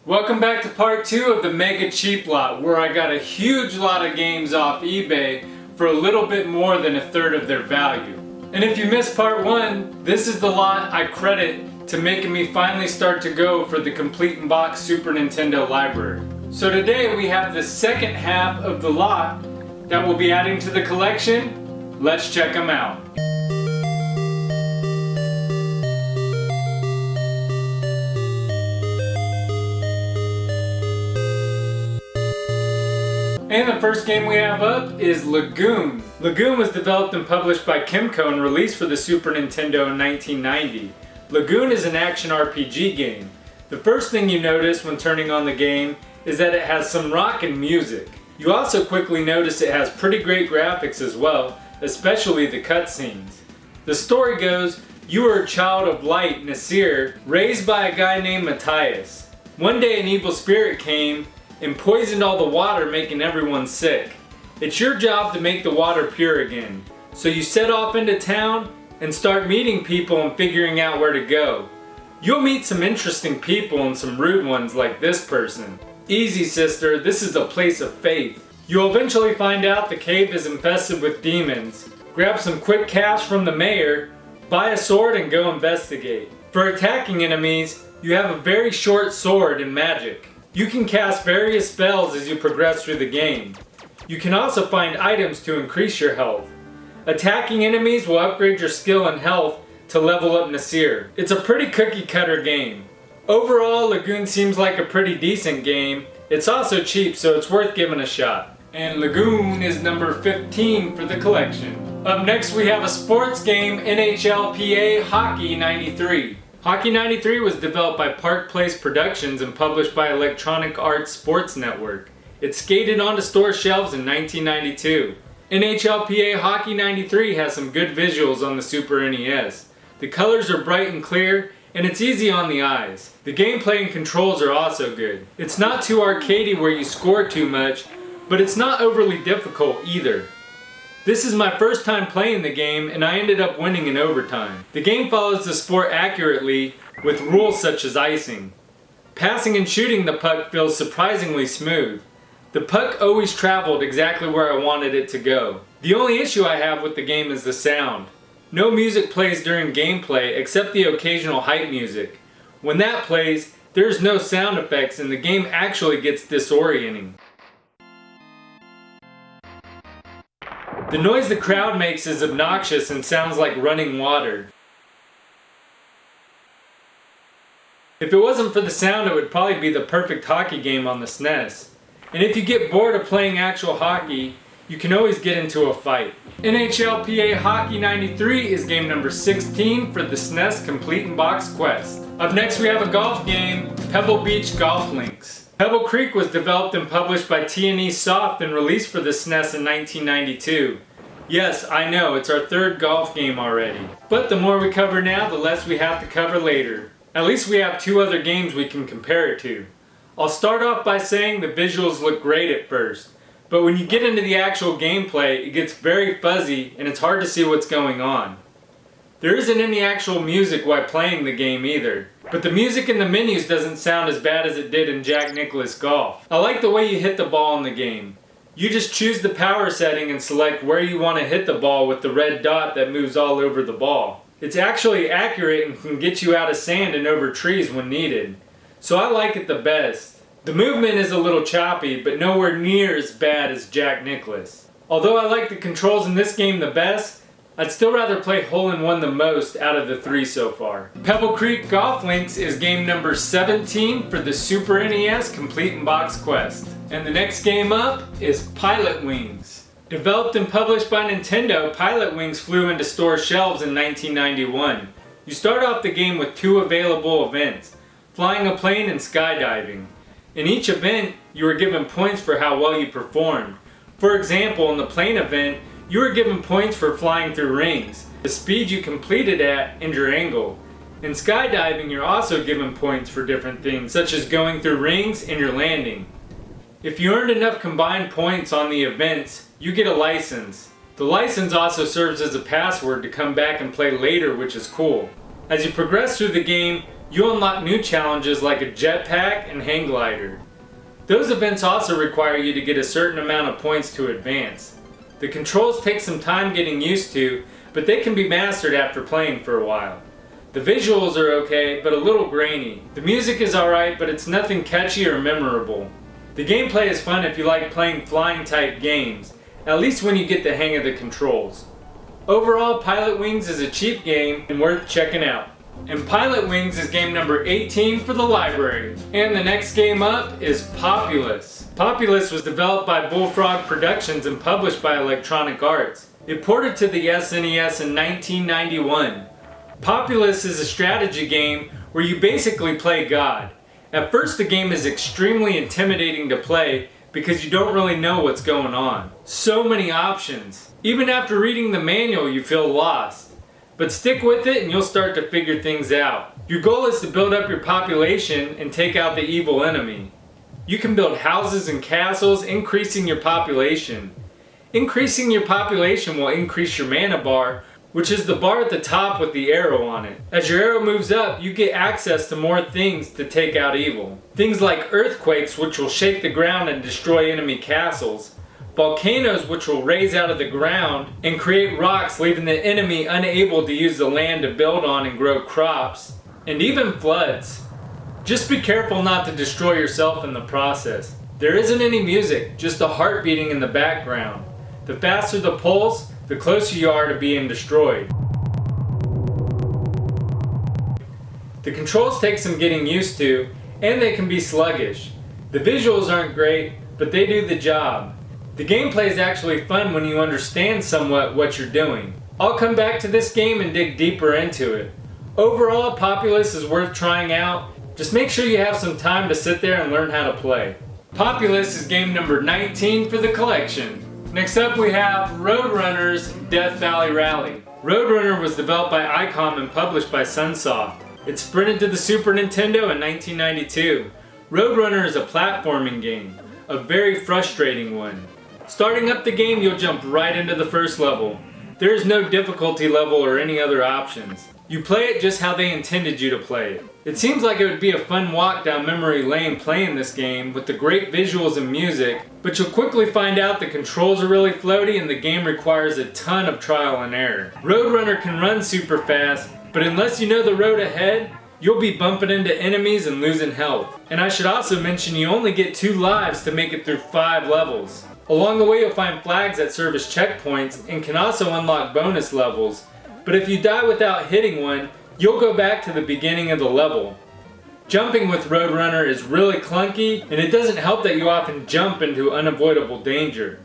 Welcome back to part 2 of the Mega Cheap Lot, where I got a huge lot of games off eBay for a little bit more than a third of their value. And if you missed part 1, this is the lot I credit to making me finally start to go for the complete in box Super Nintendo library. So today we have the second half of the lot that we'll be adding to the collection. Let's check them out. And the first game we have up is Lagoon. Lagoon was developed and published by Kimco and released for the Super Nintendo in 1990. Lagoon is an action RPG game. The first thing you notice when turning on the game is that it has some rockin' music. You also quickly notice it has pretty great graphics as well, especially the cutscenes. The story goes, you are a child of light, Nasir, raised by a guy named Matthias. One day an evil spirit came and poisoned all the water, making everyone sick. It's your job to make the water pure again. So you set off into town and start meeting people and figuring out where to go. You'll meet some interesting people and some rude ones like this person. Easy, sister, this is a place of faith. You'll eventually find out the cave is infested with demons. Grab some quick cash from the mayor, buy a sword and go investigate. For attacking enemies, you have a very short sword and magic. You can cast various spells as you progress through the game. You can also find items to increase your health. Attacking enemies will upgrade your skill and health to level up Nasir. It's a pretty cookie cutter game. Overall, Lagoon seems like a pretty decent game. It's also cheap, so it's worth giving a shot. And Lagoon is number 15 for the collection. Up next we have a sports game, NHLPA Hockey 93. Hockey 93 was developed by Park Place Productions and published by Electronic Arts Sports Network. It skated onto store shelves in 1992. NHLPA Hockey 93 has some good visuals on the Super NES. The colors are bright and clear, and it's easy on the eyes. The gameplay and controls are also good. It's not too arcadey where you score too much, but it's not overly difficult either. This is my first time playing the game and I ended up winning in overtime. The game follows the sport accurately with rules such as icing. Passing and shooting the puck feels surprisingly smooth. The puck always traveled exactly where I wanted it to go. The only issue I have with the game is the sound. No music plays during gameplay except the occasional hype music. When that plays, there's no sound effects and the game actually gets disorienting. The noise the crowd makes is obnoxious and sounds like running water. If it wasn't for the sound, it would probably be the perfect hockey game on the SNES. And if you get bored of playing actual hockey, you can always get into a fight. NHLPA Hockey 93 is game number 16 for the SNES Complete in Box Quest. Up next we have a golf game, Pebble Beach Golf Links. Pebble Creek was developed and published by T&E Soft and released for the SNES in 1992. Yes, I know, it's our third golf game already. But the more we cover now, the less we have to cover later. At least we have 2 other games we can compare it to. I'll start off by saying the visuals look great at first, but when you get into the actual gameplay, it gets very fuzzy and it's hard to see what's going on. There isn't any actual music while playing the game either, but the music in the menus doesn't sound as bad as it did in Jack Nicklaus Golf. I like the way you hit the ball in the game. You just choose the power setting and select where you want to hit the ball with the red dot that moves all over the ball. It's actually accurate and can get you out of sand and over trees when needed. So I like it the best. The movement is a little choppy, but nowhere near as bad as Jack Nicklaus. Although I like the controls in this game the best, I'd still rather play Hole-in-One the most out of the 3 so far. Pebble Creek Golf Links is game number 17 for the Super NES Complete in Box Quest. And the next game up is Pilot Wings. Developed and published by Nintendo, Pilot Wings flew into store shelves in 1991. You start off the game with 2 available events, flying a plane and skydiving. In each event, you were given points for how well you performed. For example, in the plane event, you were given points for flying through rings, the speed you completed at, and your angle. In skydiving, you're also given points for different things, such as going through rings and your landing. If you earned enough combined points on the events, you get a license. The license also serves as a password to come back and play later, which is cool. As you progress through the game, you'll unlock new challenges like a jetpack and hang glider. Those events also require you to get a certain amount of points to advance. The controls take some time getting used to, but they can be mastered after playing for a while. The visuals are okay, but a little grainy. The music is alright, but it's nothing catchy or memorable. The gameplay is fun if you like playing flying type games, at least when you get the hang of the controls. Overall, Pilot Wings is a cheap game and worth checking out. And Pilot Wings is game number 18 for the library. And the next game up is Populous. Populous was developed by Bullfrog Productions and published by Electronic Arts. It ported to the SNES in 1991. Populous is a strategy game where you basically play God. At first the game is extremely intimidating to play because you don't really know what's going on. So many options. Even after reading the manual you feel lost. But stick with it and you'll start to figure things out. Your goal is to build up your population and take out the evil enemy. You can build houses and castles, increasing your population. Increasing your population will increase your mana bar, which is the bar at the top with the arrow on it. As your arrow moves up, you get access to more things to take out evil. Things like earthquakes, which will shake the ground and destroy enemy castles. Volcanoes, which will raise out of the ground and create rocks, leaving the enemy unable to use the land to build on and grow crops. And even floods. Just be careful not to destroy yourself in the process. There isn't any music, just a heart beating in the background. The faster the pulse, the closer you are to being destroyed. The controls take some getting used to, and they can be sluggish. The visuals aren't great, but they do the job. The gameplay is actually fun when you understand somewhat what you're doing. I'll come back to this game and dig deeper into it. Overall, Populous is worth trying out. Just make sure you have some time to sit there and learn how to play. Populous is game number 19 for the collection. Next up we have Roadrunner's Death Valley Rally. Roadrunner was developed by ICOM and published by Sunsoft. It sprinted to the Super Nintendo in 1992. Roadrunner is a platforming game, a very frustrating one. Starting up the game, you'll jump right into the first level. There is no difficulty level or any other options. You play it just how they intended you to play it. It seems like it would be a fun walk down memory lane playing this game with the great visuals and music, but you'll quickly find out the controls are really floaty and the game requires a ton of trial and error. Roadrunner can run super fast, but unless you know the road ahead, you'll be bumping into enemies and losing health. And I should also mention you only get 2 lives to make it through 5 levels. Along the way you'll find flags that serve as checkpoints and can also unlock bonus levels. But if you die without hitting one, you'll go back to the beginning of the level. Jumping with Roadrunner is really clunky, and it doesn't help that you often jump into unavoidable danger.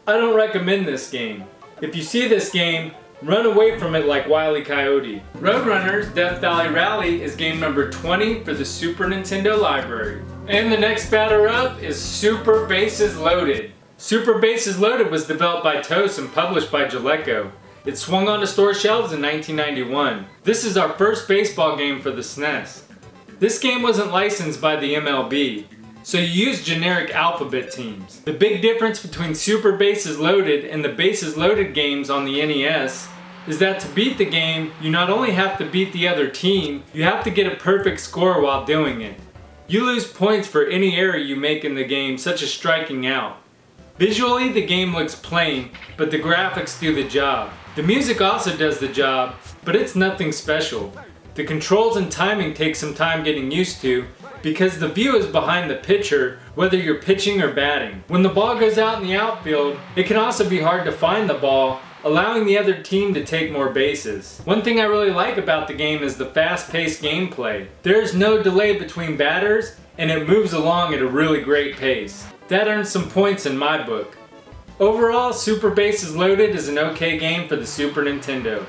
I don't recommend this game. If you see this game, run away from it like Wile E. Coyote. Roadrunner's Death Valley Rally is game number 20 for the Super Nintendo library. And the next batter up is Super Bases Loaded. Super Bases Loaded was developed by TOS and published by Jaleco. It swung onto store shelves in 1991. This is our first baseball game for the SNES. This game wasn't licensed by the MLB, so you use generic alphabet teams. The big difference between Super Bases Loaded and the Bases Loaded games on the NES is that to beat the game, you not only have to beat the other team, you have to get a perfect score while doing it. You lose points for any error you make in the game, such as striking out. Visually, the game looks plain, but the graphics do the job. The music also does the job, but it's nothing special. The controls and timing take some time getting used to because the view is behind the pitcher, whether you're pitching or batting. When the ball goes out in the outfield, it can also be hard to find the ball, allowing the other team to take more bases. One thing I really like about the game is the fast-paced gameplay. There is no delay between batters, and it moves along at a really great pace. That earns some points in my book. Overall, Super Bases Loaded is an okay game for the Super Nintendo.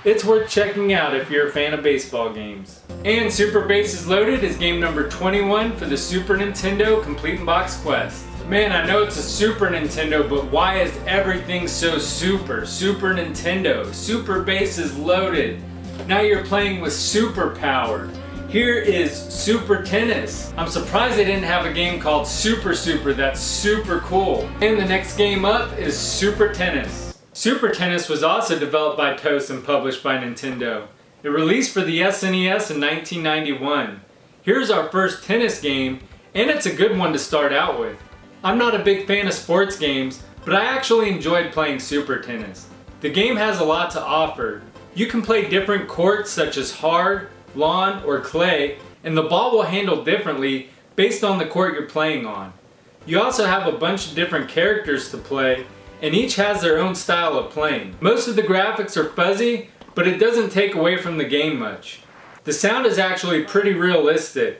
It's worth checking out if you're a fan of baseball games. And Super Bases Loaded is game number 21 for the Super Nintendo Complete in Box Quest. Man, I know it's a Super Nintendo, but why is everything so super? Super Nintendo, Super Bases Loaded. Now you're playing with superpower. Here is Super Tennis. I'm surprised they didn't have a game called Super Super. That's super cool. And the next game up is Super Tennis. Super Tennis was also developed by TOS and published by Nintendo. It released for the SNES in 1991. Here's our first tennis game, and it's a good one to start out with. I'm not a big fan of sports games, but I actually enjoyed playing Super Tennis. The game has a lot to offer. You can play different courts such as hard, lawn, or clay, and the ball will handle differently based on the court you're playing on. You also have a bunch of different characters to play, and each has their own style of playing. Most of the graphics are fuzzy, but it doesn't take away from the game much. The sound is actually pretty realistic.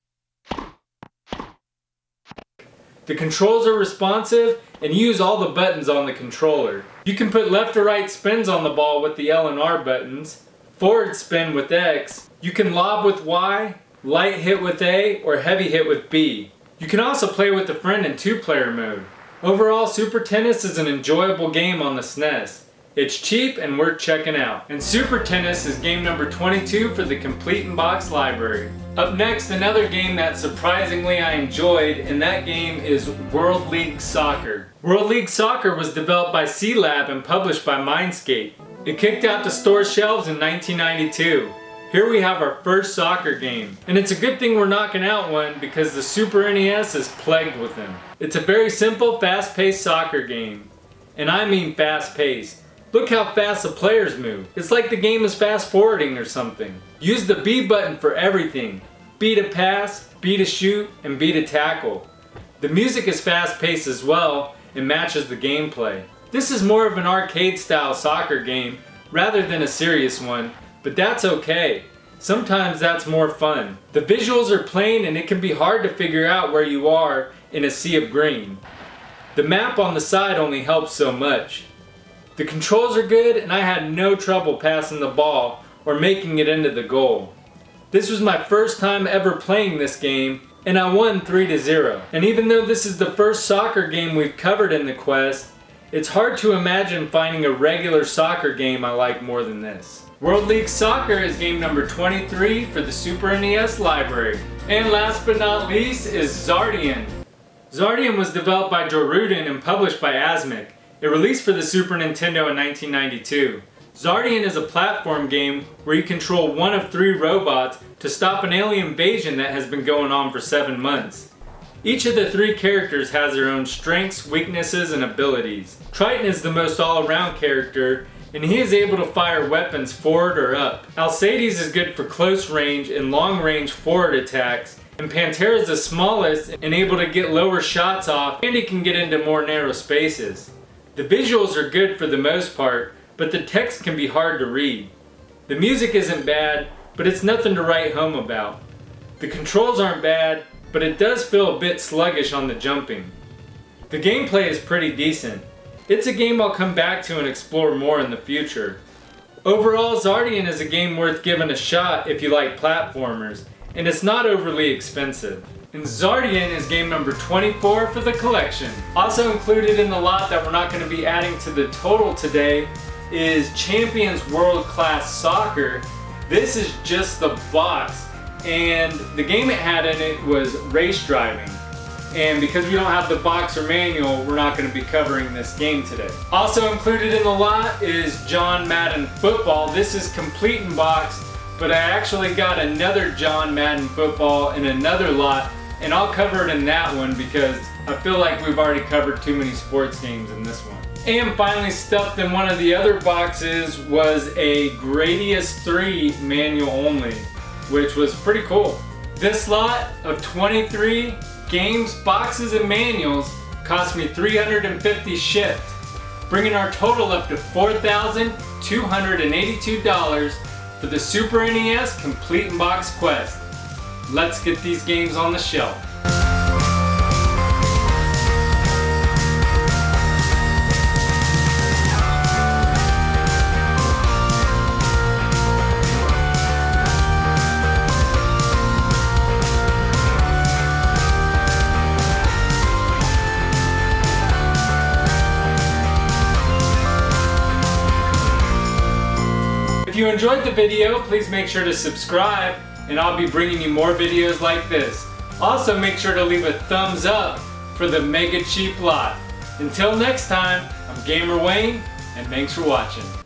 The controls are responsive and use all the buttons on the controller. You can put left or right spins on the ball with the L and R buttons, forward spin with X. You can lob with Y, light hit with A, or heavy hit with B. You can also play with a friend in 2-player mode. Overall, Super Tennis is an enjoyable game on the SNES. It's cheap and worth checking out. And Super Tennis is game number 22 for the Complete in Box library. Up next, another game that surprisingly I enjoyed, and that game is World League Soccer. World League Soccer was developed by C-Lab and published by Mindscape. It kicked out to store shelves in 1992. Here we have our first soccer game. And it's a good thing we're knocking out one because the Super NES is plagued with them. It's a very simple, fast-paced soccer game. And I mean fast-paced. Look how fast the players move. It's like the game is fast forwarding or something. Use the B button for everything. B to pass, B to shoot, and B to tackle. The music is fast paced as well and matches the gameplay. This is more of an arcade style soccer game rather than a serious one, but that's okay. Sometimes that's more fun. The visuals are plain and it can be hard to figure out where you are in a sea of green. The map on the side only helps so much. The controls are good and I had no trouble passing the ball or making it into the goal. This was my first time ever playing this game and I won 3-0. And even though this is the first soccer game we've covered in the quest, it's hard to imagine finding a regular soccer game I like more than this. World League Soccer is game number 23 for the Super NES library. And last but not least is Zardian. Zardian was developed by Jorudin and published by Asmik. It released for the Super Nintendo in 1992. Zardian is a platform game where you control one of 3 robots to stop an alien invasion that has been going on for 7 months. Each of the 3 characters has their own strengths, weaknesses, and abilities. Triton is the most all-around character, and he is able to fire weapons forward or up. Alcides is good for close range and long range forward attacks, and Pantera is the smallest and able to get lower shots off, and he can get into more narrow spaces. The visuals are good for the most part, but the text can be hard to read. The music isn't bad, but it's nothing to write home about. The controls aren't bad, but it does feel a bit sluggish on the jumping. The gameplay is pretty decent. It's a game I'll come back to and explore more in the future. Overall, Zardian is a game worth giving a shot if you like platformers, and it's not overly expensive. And Zardian is game number 24 for the collection. Also included in the lot that we're not going to be adding to the total today is Champions World Class Soccer. This is just the box, and the game it had in it was race driving. And because we don't have the box or manual, we're not going to be covering this game today. Also included in the lot is John Madden Football. This is complete in box, but I actually got another John Madden Football in another lot, and I'll cover it in that one because I feel like we've already covered too many sports games in this one. And finally, stuffed in one of the other boxes was a Gradius 3 manual only, which was pretty cool. This lot of 23 games, boxes, and manuals cost me $350 shipped, bringing our total up to $4,282 for the Super NES Complete in Box Quest. Let's get these games on the shelf. If you enjoyed the video, please make sure to subscribe, and I'll be bringing you more videos like this. Also, make sure to leave a thumbs up for the mega cheap lot. Until next time, I'm Gamer Wayne, and thanks for watching.